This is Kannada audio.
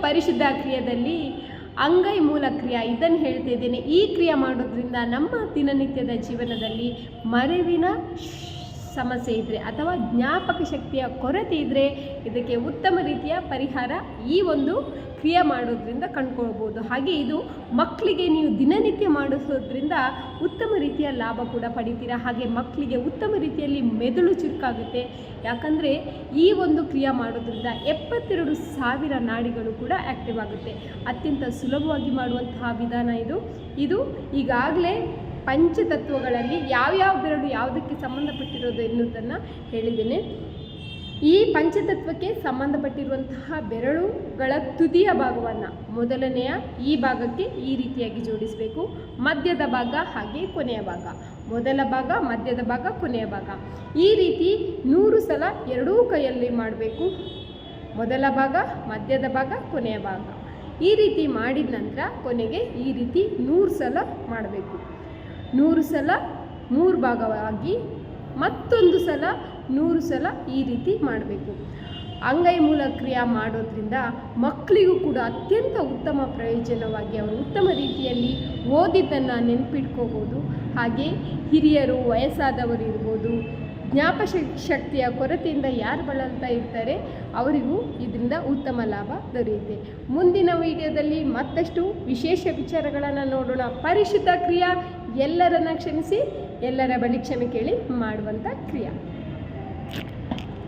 ಪರಿಶುದ್ಧ ಕ್ರಿಯೆಯಲ್ಲಿ ಅಂಗೈ ಮೂಲ ಕ್ರಿಯೆ ಇದನ್ನು ಹೇಳ್ತಾ ಇದ್ದೇನೆ. ಈ ಕ್ರಿಯೆ ಮಾಡೋದ್ರಿಂದ ನಮ್ಮ ದಿನನಿತ್ಯದ ಜೀವನದಲ್ಲಿ ಮರೆವಿನ ಸಮಸ್ಯೆ ಇದ್ದರೆ ಅಥವಾ ಜ್ಞಾಪಕ ಶಕ್ತಿಯ ಕೊರತೆ ಇದ್ದರೆ ಇದಕ್ಕೆ ಉತ್ತಮ ರೀತಿಯ ಪರಿಹಾರ ಈ ಒಂದು ಕ್ರಿಯೆ ಮಾಡೋದ್ರಿಂದ ಕಂಡುಕೊಳ್ಬೋದು. ಹಾಗೆ ಇದು ಮಕ್ಕಳಿಗೆ ನೀವು ದಿನನಿತ್ಯ ಮಾಡಿಸೋದ್ರಿಂದ ಉತ್ತಮ ರೀತಿಯ ಲಾಭ ಕೂಡ ಪಡಿತೀರಾ. ಹಾಗೆ ಮಕ್ಕಳಿಗೆ ಉತ್ತಮ ರೀತಿಯಲ್ಲಿ ಮೆದುಳು ಚುರುಕಾಗುತ್ತೆ. ಯಾಕಂದರೆ ಈ ಒಂದು ಕ್ರಿಯೆ ಮಾಡೋದ್ರಿಂದ 72,000 ನಾಡಿಗಳು ಕೂಡ ಆ್ಯಕ್ಟಿವ್ ಆಗುತ್ತೆ. ಅತ್ಯಂತ ಸುಲಭವಾಗಿ ಮಾಡುವಂತಹ ವಿಧಾನ ಇದು ಈಗಾಗಲೇ ಪಂಚತತ್ವಗಳಲ್ಲಿ ಯಾವ್ಯಾವ ಬೆರಳು ಯಾವುದಕ್ಕೆ ಸಂಬಂಧಪಟ್ಟಿರೋದು ಎನ್ನುವುದನ್ನು ಹೇಳಿದ್ದೇನೆ. ಈ ಪಂಚತತ್ವಕ್ಕೆ ಸಂಬಂಧಪಟ್ಟಿರುವಂತಹ ಬೆರಳುಗಳ ತುದಿಯ ಭಾಗವನ್ನು ಮೊದಲನೆಯ ಈ ಭಾಗಕ್ಕೆ ಈ ರೀತಿಯಾಗಿ ಜೋಡಿಸಬೇಕು. ಮಧ್ಯದ ಭಾಗ ಹಾಗೆ ಕೊನೆಯ ಭಾಗ, ಮೊದಲ ಭಾಗ, ಮಧ್ಯದ ಭಾಗ, ಕೊನೆಯ ಭಾಗ, ಈ ರೀತಿ 100 ಸಲ ಎರಡೂ ಕೈಯಲ್ಲಿ ಮಾಡಬೇಕು. ಮೊದಲ ಭಾಗ, ಮಧ್ಯದ ಭಾಗ, ಕೊನೆಯ ಭಾಗ, ಈ ರೀತಿ ಮಾಡಿದ ನಂತರ ಕೊನೆಗೆ ಈ ರೀತಿ 100 ಸಲ ಮಾಡಬೇಕು. 100 ಸಲ 3 ಭಾಗವಾಗಿ ಮತ್ತೊಂದು ಸಲ 100 ಸಲ ಈ ರೀತಿ ಮಾಡಬೇಕು. ಅಂಗೈ ಮೂಲ ಕ್ರಿಯೆ ಮಾಡೋದ್ರಿಂದ ಮಕ್ಕಳಿಗೂ ಕೂಡ ಅತ್ಯಂತ ಉತ್ತಮ ಪ್ರಯೋಜನವಾಗಿ ಅವರು ಉತ್ತಮ ರೀತಿಯಲ್ಲಿ ಓದಿದ್ದನ್ನು ನೆನಪಿಟ್ಕೋಬೋದು. ಹಾಗೆ ಹಿರಿಯರು, ವಯಸ್ಸಾದವರು ಇರ್ಬೋದು, ಜ್ಞಾಪಕ ಶಕ್ತಿಯ ಕೊರತೆಯಿಂದ ಯಾರು ಬಳಲ್ತಾ ಇರ್ತಾರೆ ಅವರಿಗೂ ಇದರಿಂದ ಉತ್ತಮ ಲಾಭ ದೊರೆಯುತ್ತೆ. ಮುಂದಿನ ವಿಡಿಯೋದಲ್ಲಿ ಮತ್ತಷ್ಟು ವಿಶೇಷ ವಿಚಾರಗಳನ್ನು ನೋಡೋಣ. ಪರಿಶುದ್ಧ ಕ್ರಿಯೆ ಎಲ್ಲರನ್ನ ಕ್ಷಮಿಸಿ ಎಲ್ಲರ ಬಳಿ ಕ್ಷಮೆ ಕೇಳಿ ಮಾಡುವಂಥ ಕ್ರಿಯೆ.